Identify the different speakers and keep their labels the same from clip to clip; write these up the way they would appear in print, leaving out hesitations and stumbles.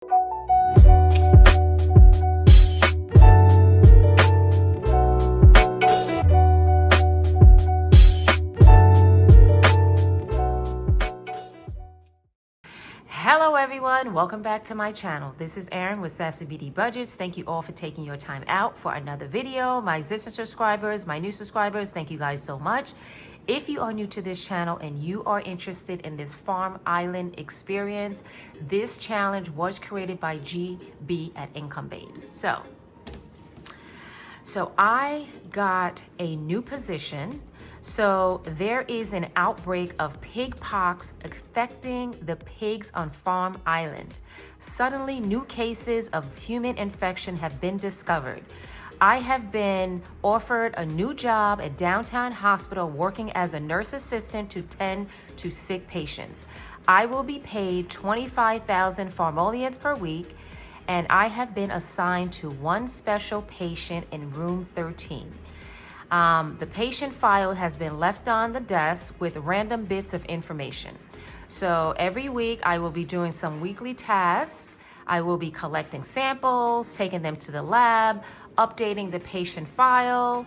Speaker 1: Hello everyone, welcome back to my channel. This is Erin with Sassy Beauty Budgets. Thank you all for taking your time out for another video. My existing subscribers, my new subscribers, thank you guys so much. If you are new to this channel and you are interested in this farm island experience, this challenge was created by GB at Income Babes. So I got a new position. So there is an outbreak of pig pox affecting the pigs on Farm Island. Suddenly, new cases of human infection have been discovered. I have been offered a new job at Downtown Hospital working as a nurse assistant to tend to sick patients. I will be paid 25,000 farmolians per week, and I have been assigned to one special patient in room 13. The patient file has been left on the desk with random bits of information. So every week I will be doing some weekly tasks. I will be collecting samples, taking them to the lab, updating the patient file,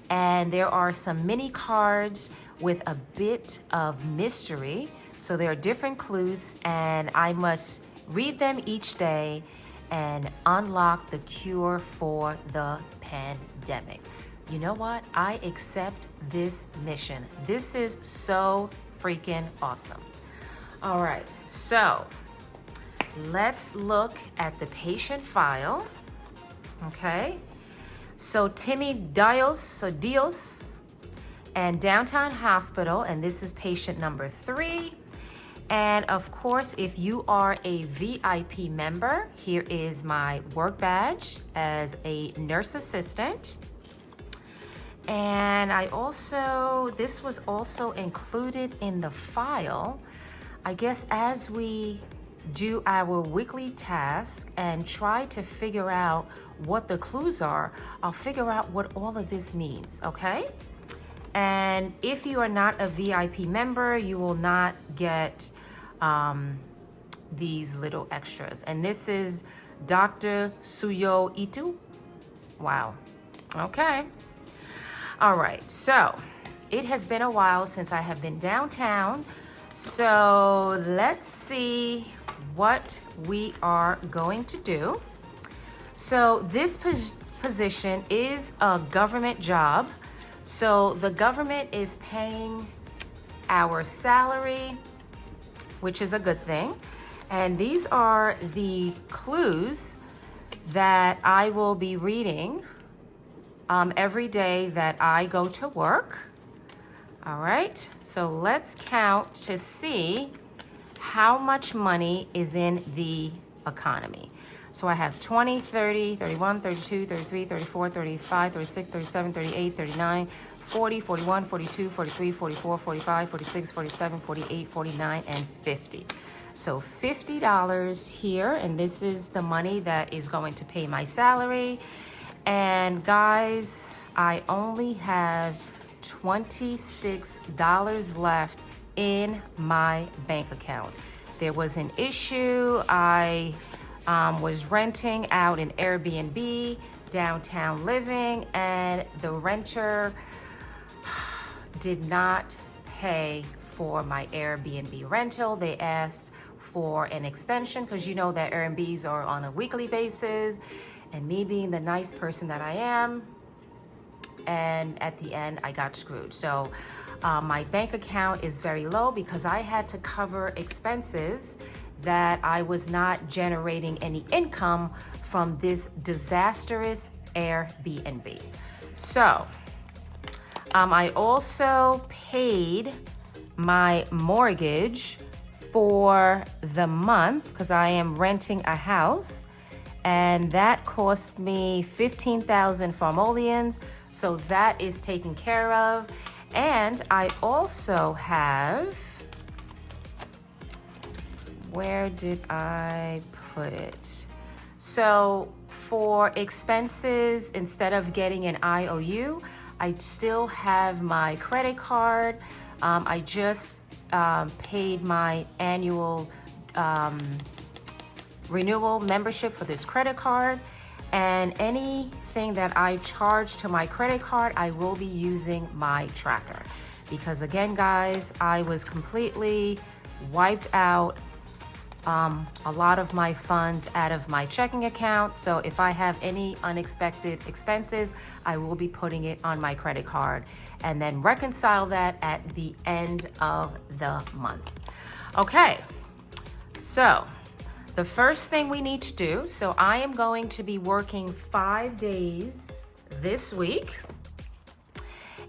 Speaker 1: and there are some mini cards with a bit of mystery. So there are different clues, and I must read them each day and unlock the cure for the pandemic. You know what? I accept this mission. This is so freaking awesome. All right, so let's look at the patient file. Okay, so Timmy Dios and Downtown Hospital, and this is patient number 3. And of course, if you are a VIP member, here is my work badge as a nurse assistant. And this was also included in the file. I guess as we do our weekly task and try to figure out what the clues are, I'll figure out what all of this means, okay? And if you are not a VIP member, you will not get these little extras. And this is Dr. Suyo Itu. Wow, okay. All right, so it has been a while since I have been downtown. So let's see what we are going to do. So this position is a government job. So the government is paying our salary, which is a good thing. And these are the clues that I will be reading every day that I go to work. All right, so let's count to see how much money is in the economy. So I have 20, 30, 31, 32, 33, 34, 35, 36, 37, 38, 39, 40, 41, 42, 43, 44, 45, 46, 47, 48, 49, and 50. So $50 here, and this is the money that is going to pay my salary. And guys, I only have $26 left in my bank account. There was an issue. I was renting out an Airbnb, downtown living, and the renter did not pay for my Airbnb rental. They asked for an extension because you know that Airbnbs are on a weekly basis. And me being the nice person that I am, and at the end, I got screwed. So my bank account is very low because I had to cover expenses that I was not generating any income from this disastrous Airbnb. So I also paid my mortgage for the month because I am renting a house. And that cost me 15,000 farmolians. So that is taken care of. And I also have, where did I put it? So for expenses, instead of getting an IOU, I still have my credit card. I just paid my annual renewal membership for this credit card. And anything that I charge to my credit card, I will be using my tracker. Because again, guys, I was completely wiped out a lot of my funds out of my checking account. So if I have any unexpected expenses, I will be putting it on my credit card and then reconcile that at the end of the month. Okay, so the first thing we need to do, so I am going to be working 5 days this week,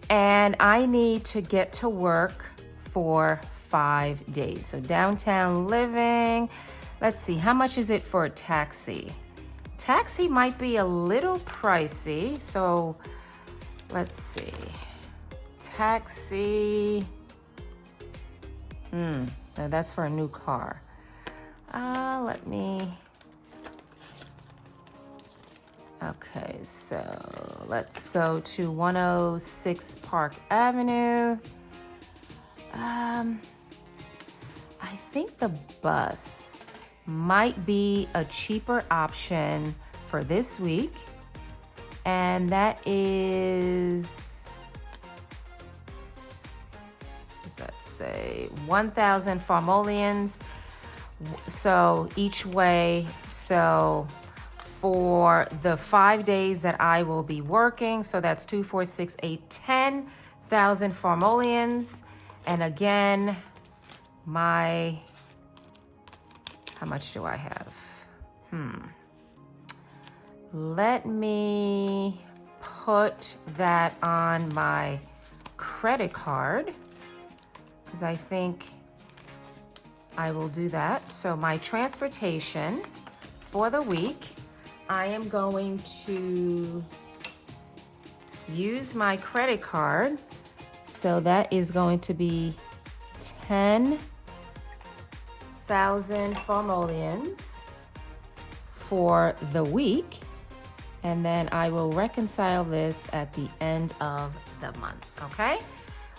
Speaker 1: and I need to get to work for 5 days. So downtown living, let's see, how much is it for a taxi? Taxi might be a little pricey, so let's see. Taxi, no, that's for a new car. Okay, so let's go to 106 Park Avenue. I think the bus might be a cheaper option for this week. And that is, what does that say? 1,000 Farmolians. So each way, so for the 5 days that I will be working, so that's 2, 4, 6, 8, 10,000 Farmolians. And again, how much do I have? Let me put that on my credit card, because I think I will do that. So my transportation for the week, I am going to use my credit card. So that is going to be 10,000 Farmolians for the week. And then I will reconcile this at the end of the month, okay?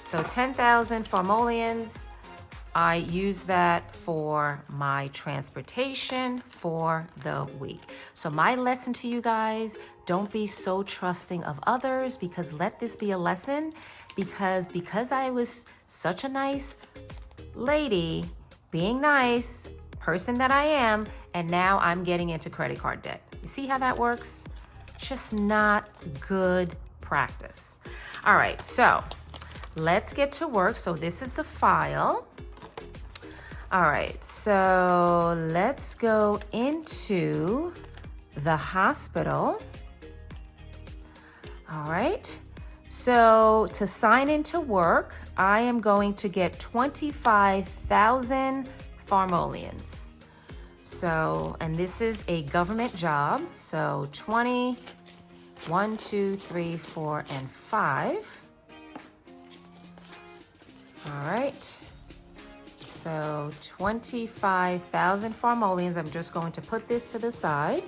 Speaker 1: So 10,000 Farmolians, I use that for my transportation for the week. So my lesson to you guys, don't be so trusting of others, because let this be a lesson, because I was such a nice lady, being nice, person that I am, and now I'm getting into credit card debt. You see how that works? Just not good practice. All right, so let's get to work. So this is the file. All right, so let's go into the hospital. All right, so to sign into work, I am going to get 25,000 Farmolians. So, and this is a government job. So 20, 1, 2, 3, 4, and 5. All right. So 25,000 Farmolians. I'm just going to put this to the side.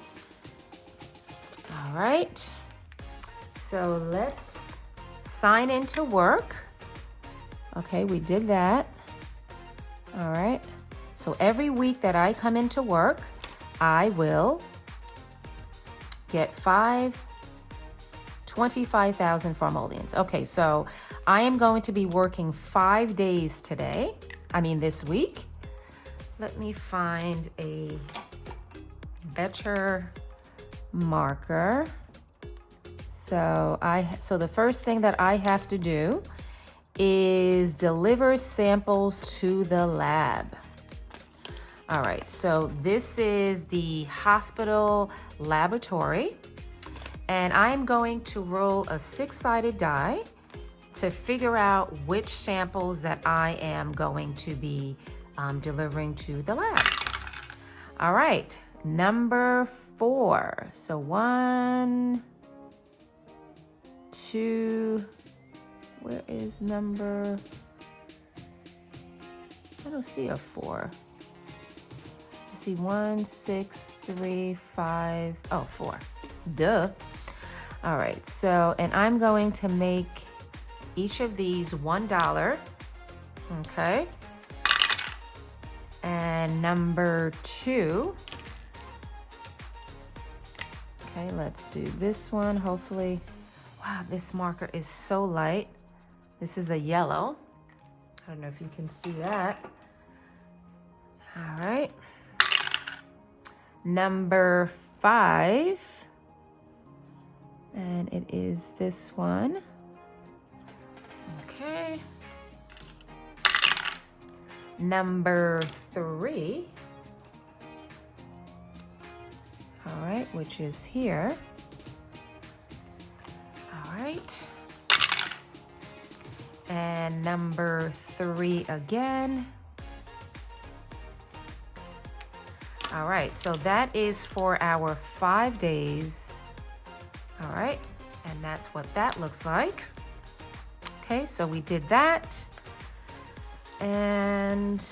Speaker 1: All right. So let's sign into work. Okay, we did that. All right. So every week that I come into work, I will get 25,000 Farmolians. Okay, so I am going to be working 5 days today. This week. Let me find a better marker. So the first thing that I have to do is deliver samples to the lab. All right, so this is the hospital laboratory, and I'm going to roll a 6-sided die to figure out which samples that I am going to be delivering to the lab. All right, number 4. So 1, 2, where is number? I don't see a 4. I see 1, 6, 3, 5, 4. Duh. All right, so, and I'm going to make each of these $1, okay? And number 2, Okay, let's do this one. Hopefully, wow, this marker is so light. This is a yellow. I don't know if you can see that. All right. Number 5. And it is this one. Okay. Number 3. All right, which is here. All right. And number 3 again. All right, so that is for our 5 days. All right, and that's what that looks like. Okay, so we did that. And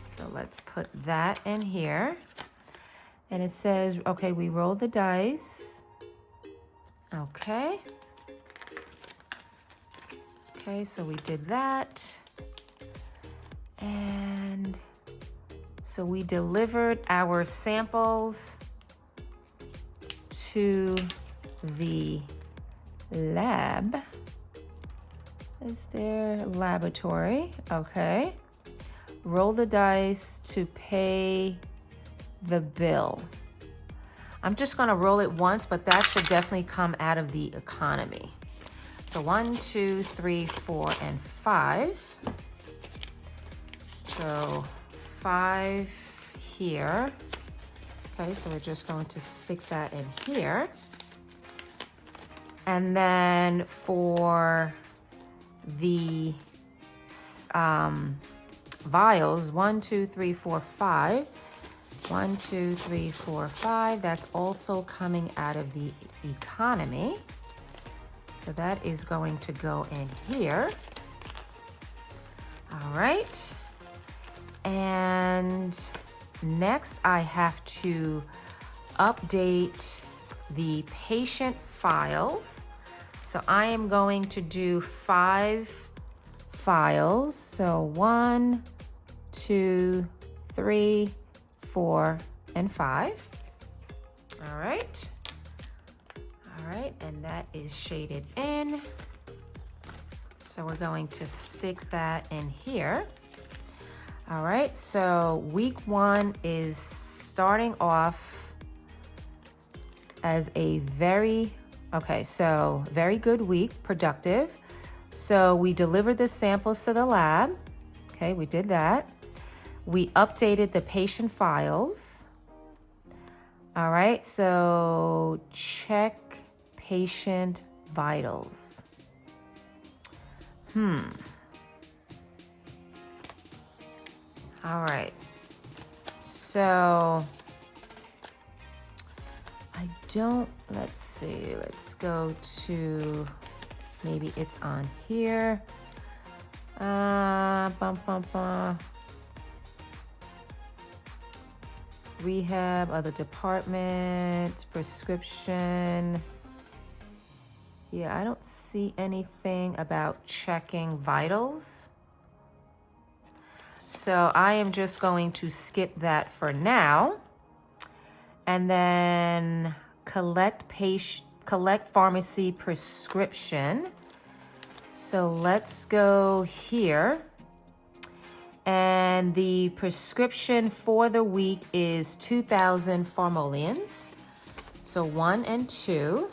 Speaker 1: so let's put that in here. And it says, okay, we roll the dice. Okay. Okay, so we did that. And so we delivered our samples to the lab. Is there laboratory? Okay. Roll the dice to pay the bill. I'm just gonna roll it once, but that should definitely come out of the economy. So 1, 2, 3, 4, and 5. So 5 here. Okay, so we're just going to stick that in here. And then for the vials, 1, 2, 3, 4, 5. 1, 2, 3, 4, 5. That's also coming out of the economy. So that is going to go in here. All right. And next I have to update the patient files. So I am going to do 5 files. So 1, 2, 3, 4, and 5. All right. All right, and that is shaded in. So we're going to stick that in here. All right, so week 1 is starting off as a very good week, productive. So we delivered the samples to the lab. Okay, we did that. We updated the patient files. All right, so check patient vitals. All right, so let's see, let's go to, maybe it's on here. Rehab, other department, prescription. Yeah, I don't see anything about checking vitals. So I am just going to skip that for now. And then collect pharmacy prescription. So let's go here. And the prescription for the week is 2,000 pharmolians. So 1 and 2.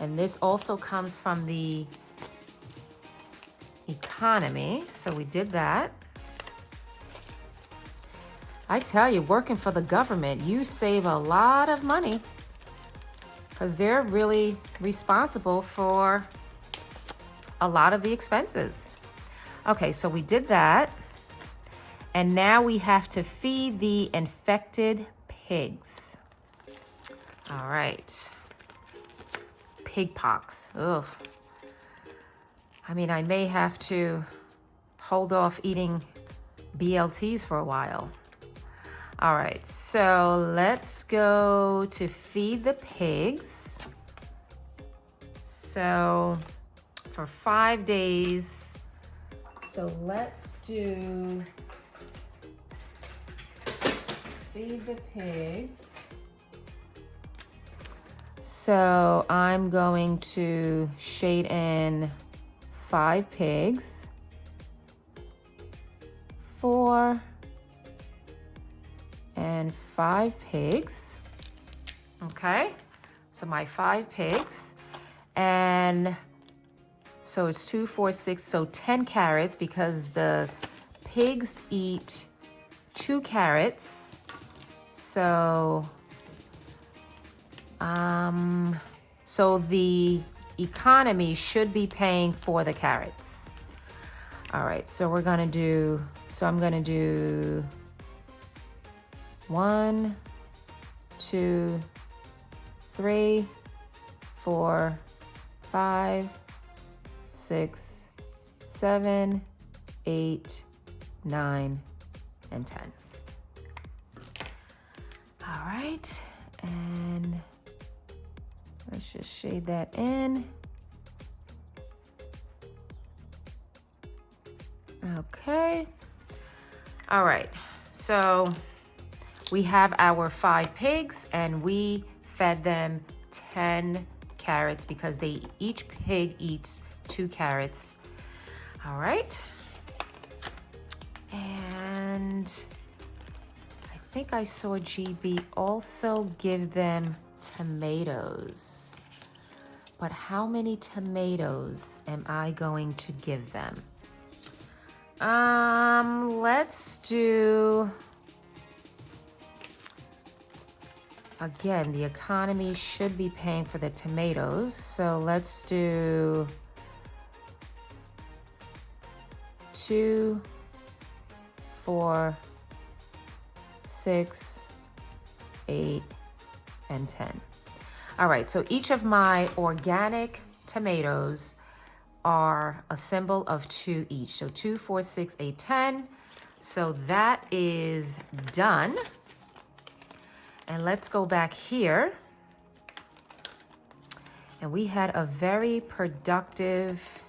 Speaker 1: And this also comes from the economy. So we did that. I tell you, working for the government, you save a lot of money because they're really responsible for a lot of the expenses. Okay, so we did that. And now we have to feed the infected pigs. All right. Pig pox. Ugh. I mean, I may have to hold off eating BLTs for a while. All right, so let's go to feed the pigs. So for 5 days, so let's do feed the pigs. So I'm going to shade in 5 pigs, 4 and 5 pigs. Okay, so my 5 pigs, and so it's 2, 4, 6, so 10 carrots because the pigs eat 2 carrots. So, so the economy should be paying for the carrots. All right, so I'm gonna do 1, 2, 3, 4, 5, 6, 7, 8, 9, and 10. All right, and let's just shade that in. Okay. All right, so we have our 5 pigs and we fed them 10 carrots because each pig eats 2 carrots. All right. And I think I saw GB also give them tomatoes. But how many tomatoes am I going to give them? Let's do, again, the economy should be paying for the tomatoes. So let's do 2, 4, 6, 8, and 10. All right, so each of my organic tomatoes are a symbol of 2 each. So 2, 4, 6, 8, 10. So that is done. And let's go back here. And we had a very productive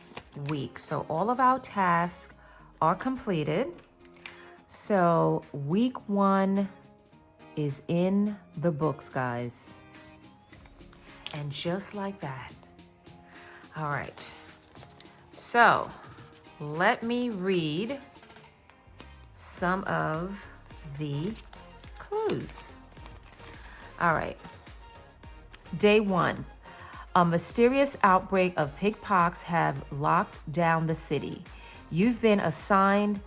Speaker 1: week. So all of our tasks are completed. So week 1 is in the books, guys. And just like that. All right. So let me read some of the clues. All right. Day 1. A mysterious outbreak of pigpox have locked down the city. You've been assigned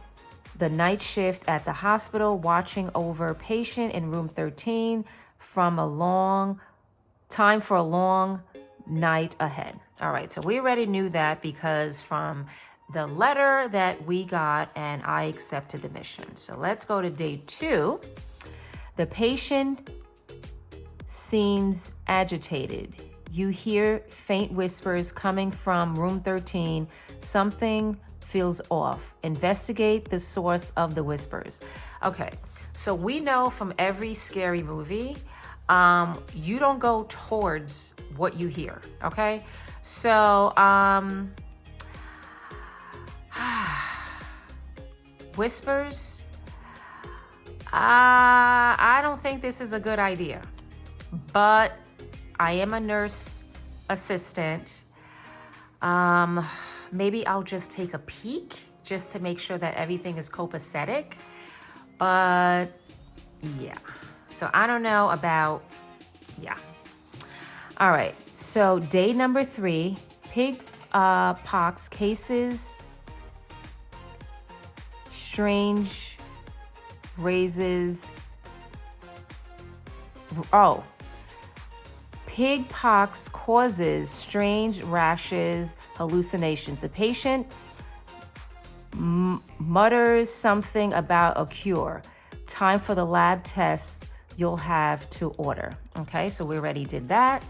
Speaker 1: the night shift at the hospital, watching over patient in room 13 from a long time for a long night ahead. All right, so we already knew that because from the letter that we got, and I accepted the mission. So let's go to day 2. The patient seems agitated. You hear faint whispers coming from room 13. Something feels off. Investigate the source of the whispers. Okay, so we know from every scary movie, you don't go towards what you hear, okay? So, whispers, I don't think this is a good idea, but I am a nurse assistant. Maybe I'll just take a peek just to make sure that everything is copacetic, but yeah. So I don't know about, yeah. All right, so day number 3, pig pox cases, strange raises, pig pox causes strange rashes, hallucinations. The patient mutters something about a cure. Time for the lab test you'll have to order. Okay, so we already did that.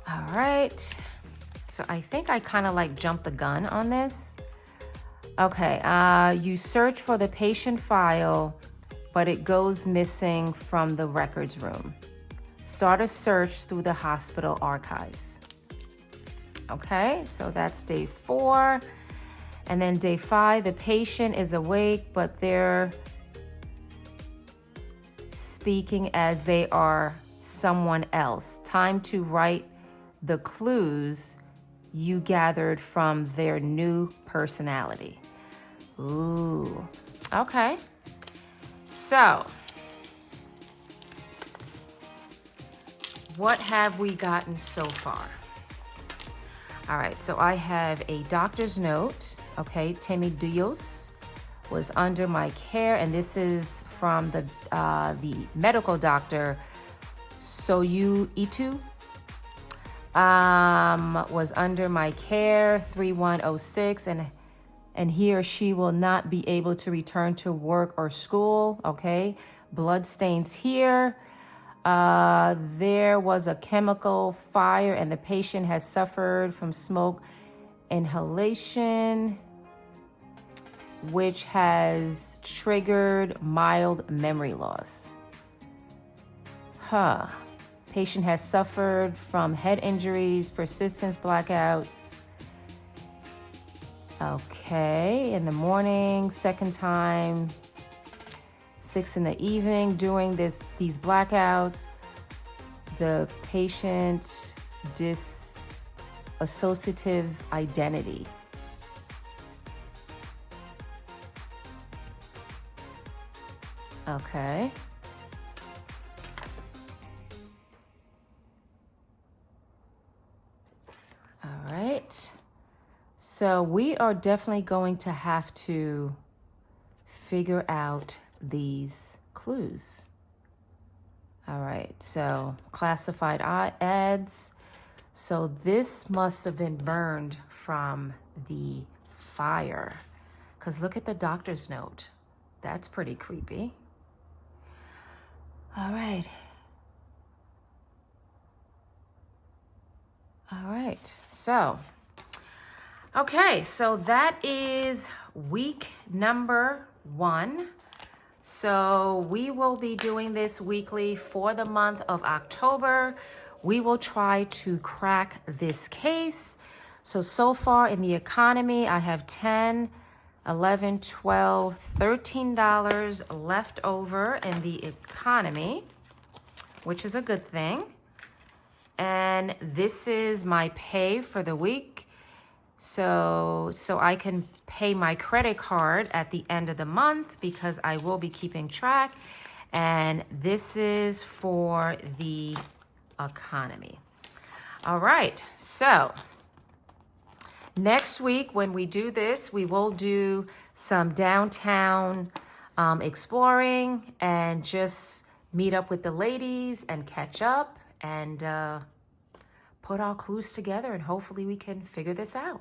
Speaker 1: All right, so I think I kind of like jumped the gun on this. Okay, you search for the patient file, but it goes missing from the records room. Start a search through the hospital archives. Okay, so that's day 4. And then day 5, the patient is awake, but they're speaking as they are someone else. Time to write the clues you gathered from their new personality. Ooh, okay. So, what have we gotten so far? All right, so I have a doctor's note. Okay, Timmy Dios was under my care, and this is from the medical doctor, Soyu Itu. Was under my care, 3106, and he or she will not be able to return to work or school. Okay, blood stains here. There was a chemical fire, and the patient has suffered from smoke inhalation, which has triggered mild memory loss. Patient has suffered from head injuries, persistent blackouts. Okay, in the morning, second time, 6 in the evening. During these blackouts, the patient dissociative identity. Okay. All right. So we are definitely going to have to figure out these clues. All right, so classified ads. So this must have been burned from the fire, because look at the doctor's note. That's pretty creepy. All right. All right, so, okay, so that is week number 1. So we will be doing this weekly for the month of October. We will try to crack this case. So far in the economy, I have $10, $11, $12, $13 left over in the economy, which is a good thing. And this is my pay for the week. So I can pay my credit card at the end of the month, because I will be keeping track. And this is for the economy. All right, so next week when we do this, we will do some downtown exploring and just meet up with the ladies and catch up and put our clues together, and hopefully we can figure this out.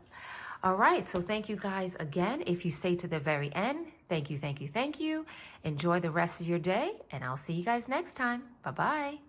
Speaker 1: All right, so thank you guys again. If you stay to the very end, thank you, thank you, thank you. Enjoy the rest of your day, and I'll see you guys next time. Bye-bye.